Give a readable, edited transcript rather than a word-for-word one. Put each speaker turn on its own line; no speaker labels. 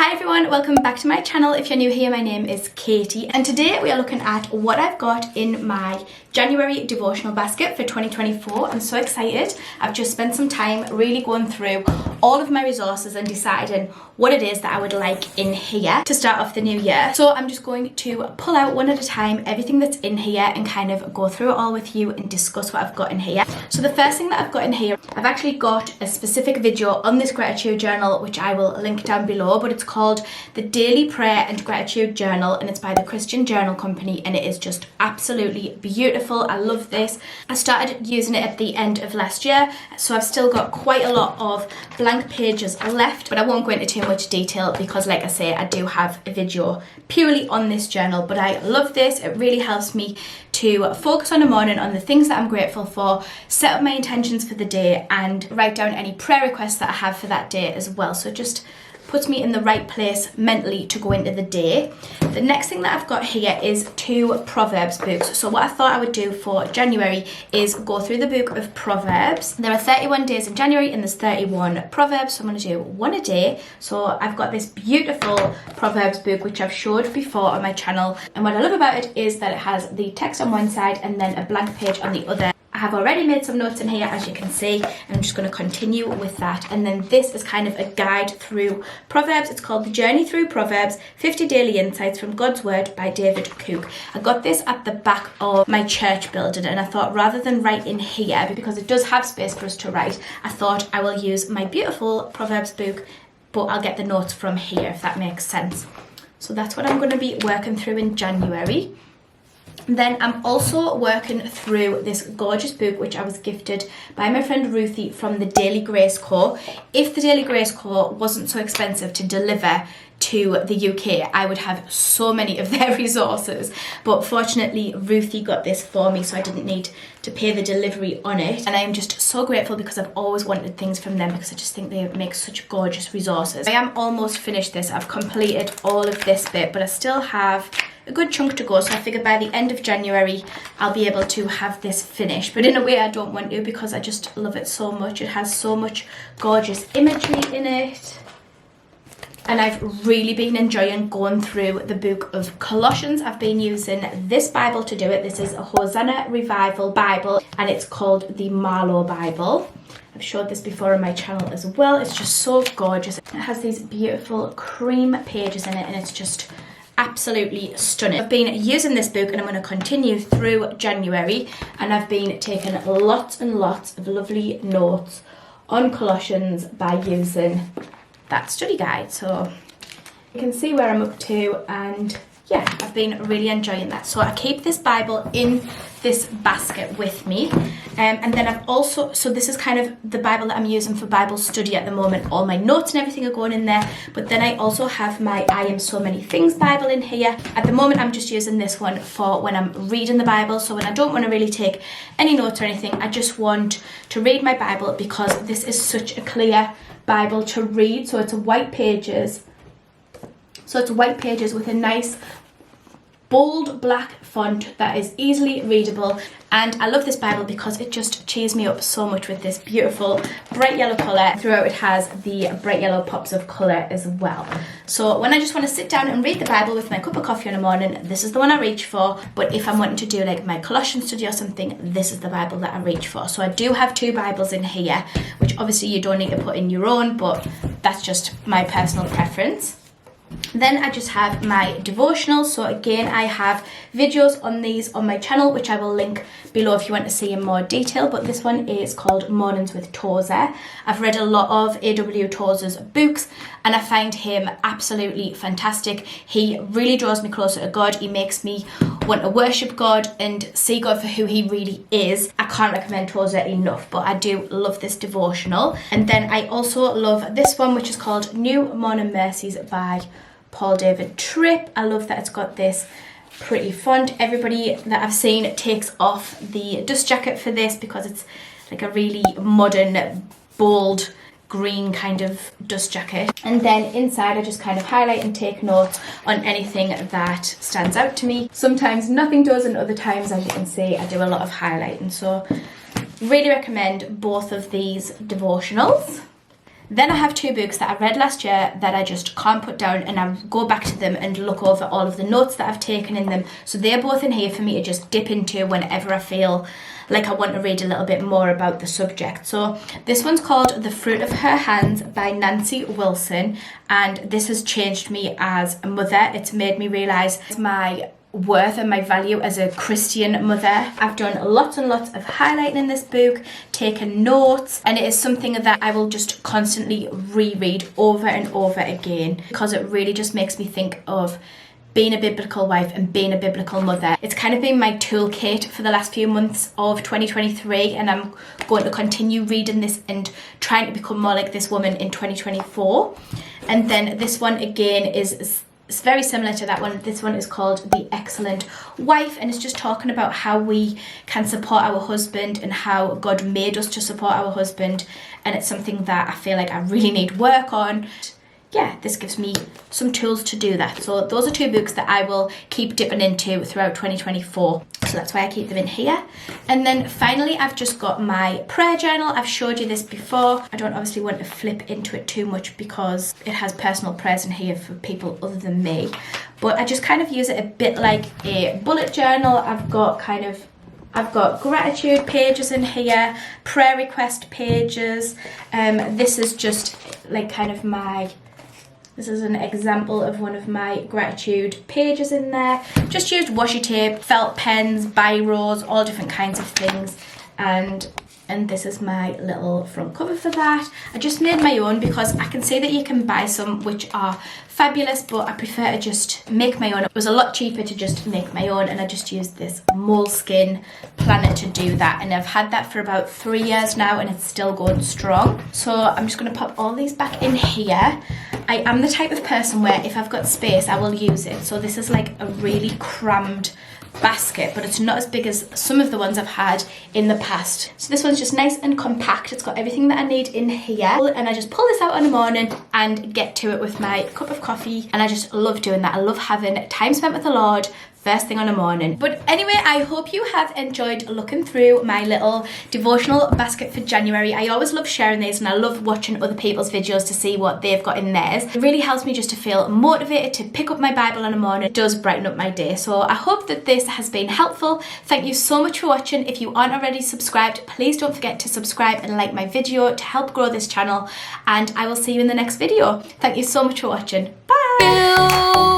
Hi everyone, welcome back to my channel. If you're new here, my name is Katie and today we are looking at what I've got in my January devotional basket for 2024. I'm so excited. I've just spent some time really going through all of my resources and deciding what it is that I would like in here to start off the new year. So I'm just going to pull out one at a time everything that's in here and kind of go through it all with you and discuss what I've got in here. So the first thing that I've got in here, I've actually got a specific video on this gratitude journal which I will link down below, but it's called the Daily Prayer and Gratitude Journal and it's by the Christian Journal Company and it is just absolutely beautiful. I love this. I started using it at the end of last year, so I've still got quite a lot of blank pages left, but I won't go into too much detail because like I say, I do have a video purely on this journal, but I love this. It really helps me to focus on the morning on the things that I'm grateful for, set up my intentions for the day and write down any prayer requests that I have for that day as well. So it just puts me in the right place mentally to go into the day. The next thing that I've got here is 2 Proverbs books. So what I thought I would do for January is go through the book of Proverbs. There are 31 days in January and there's 31 Proverbs, so I'm going to do one a day. So I've got this beautiful Proverbs book which I've showed before on my channel, and what I love about it is that it has the text on one side and then a blank page on the other. I have already made some notes in here, as you can see, and I'm just going to continue with that. And then this is kind of a guide through Proverbs. It's called The Journey Through Proverbs, 50 Daily Insights from God's Word by David Cook. I got this at the back of my church building and I thought rather than write in here, because it does have space for us to write, I thought I will use my beautiful Proverbs book, but I'll get the notes from here, if that makes sense. So that's what I'm going to be working through in January. Then I'm also working through this gorgeous book which I was gifted by my friend Ruthie from the Daily Grace Co. If the Daily Grace Co wasn't so expensive to deliver to the UK, I would have so many of their resources, but fortunately Ruthie got this for me so I didn't need to pay the delivery on it, and I am just so grateful because I've always wanted things from them because I just think they make such gorgeous resources. I am almost finished this. I've completed all of this bit, but I still have a good chunk to go, so I figure by the end of January I'll be able to have this finished, but in a way I don't want to because I just love it so much. It has so much gorgeous imagery in it. And I've really been enjoying going through the book of Colossians. I've been using this Bible to do it. This is a Hosanna Revival Bible and it's called the Marlowe Bible. I've showed this before on my channel as well. It's just so gorgeous. It has these beautiful cream pages in it and it's just absolutely stunning. I've been using this book and I'm going to continue through January, and I've been taking lots and lots of lovely notes on Colossians by using that study guide. So you can see where I'm up to, and yeah, I've been really enjoying that. So I keep this Bible in this basket with me, and then I've also, so this is kind of the Bible that I'm using for Bible study at the moment. All my notes and everything are going in there, but then I also have my I Am So Many Things Bible in here. At the moment I'm just using this one for when I'm reading the Bible, so when I don't want to really take any notes or anything, I just want to read my Bible because this is such a clear Bible to read. So it's white pages, with a nice bold black font that is easily readable, and I love this Bible because it just cheers me up so much with this beautiful bright yellow colour. Throughout it has the bright yellow pops of colour as well. So when I just want to sit down and read the Bible with my cup of coffee in the morning, this is the one I reach for. But if I'm wanting to do like my Colossians study or something, this is the Bible that I reach for. So I do have 2 Bibles in here, which obviously you don't need to put in your own, but that's just my personal preference. Then I just have my devotionals. So again, I have videos on these on my channel, which I will link below if you want to see in more detail. But this one is called Mornings with Tozer. I've read a lot of A.W. Tozer's books and I find him absolutely fantastic. He really draws me closer to God. He makes me want to worship God and see God for who he really is. I can't recommend Tozer enough, but I do love this devotional. And then I also love this one, which is called New Morning Mercies by Paul David Tripp. I love that it's got this pretty font. Everybody that I've seen takes off the dust jacket for this because it's like a really modern, bold green kind of dust jacket. And then inside I just kind of highlight and take notes on anything that stands out to me. Sometimes nothing does, and other times, as you can see, I do a lot of highlighting. So really recommend both of these devotionals. Then I have 2 books that I read last year that I just can't put down, and I go back to them and look over all of the notes that I've taken in them. So they're both in here for me to just dip into whenever I feel like I want to read a little bit more about the subject. So this one's called The Fruit of Her Hands by Nancy Wilson, and this has changed me as a mother. It's made me realise my worth and my value as a Christian mother. I've done lots and lots of highlighting in this book, taken notes, and it is something that I will just constantly reread over and over again, because it really just makes me think of being a biblical wife and being a biblical mother. It's kind of been my toolkit for the last few months of 2023, and I'm going to continue reading this and trying to become more like this woman in 2024. And then this one again is it's very similar to that one. This one is called The Excellent Wife, and it's just talking about how we can support our husband and how God made us to support our husband, and it's something that I feel like I really need work on. Yeah, this gives me some tools to do that. So those are 2 books that I will keep dipping into throughout 2024. So that's why I keep them in here. And then finally, I've just got my prayer journal. I've showed you this before. I don't obviously want to flip into it too much because it has personal prayers in here for people other than me. But I just kind of use it a bit like a bullet journal. I've got gratitude pages in here, prayer request pages. This is just like kind of this is an example of one of my gratitude pages in there. Just used washi tape, felt pens, biros, all different kinds of things. And this is my little front cover for that. I just made my own because I can see that you can buy some which are fabulous, but I prefer to just make my own. It was a lot cheaper to just make my own, and I just used this Moleskine planner to do that, and I've had that for about 3 years now and it's still going strong. So I'm just going to pop all these back in here. I am the type of person where if I've got space I will use it. So this is like a really crammed basket, but it's not as big as some of the ones I've had in the past. So this one's just nice and compact. It's got everything that I need in here, and I just pull this out in the morning and get to it with my cup of coffee, and I just love doing that. I love having time spent with the Lord first thing on a morning. But anyway, I hope you have enjoyed looking through my little devotional basket for January. I always love sharing these, and I love watching other people's videos to see what they've got in theirs. It really helps me just to feel motivated to pick up my Bible in the morning. It does brighten up my day. So I hope that this has been helpful. Thank you so much for watching. If you aren't already subscribed, please don't forget to subscribe and like my video to help grow this channel, and I will see you in the next video. Thank you so much for watching. Bye!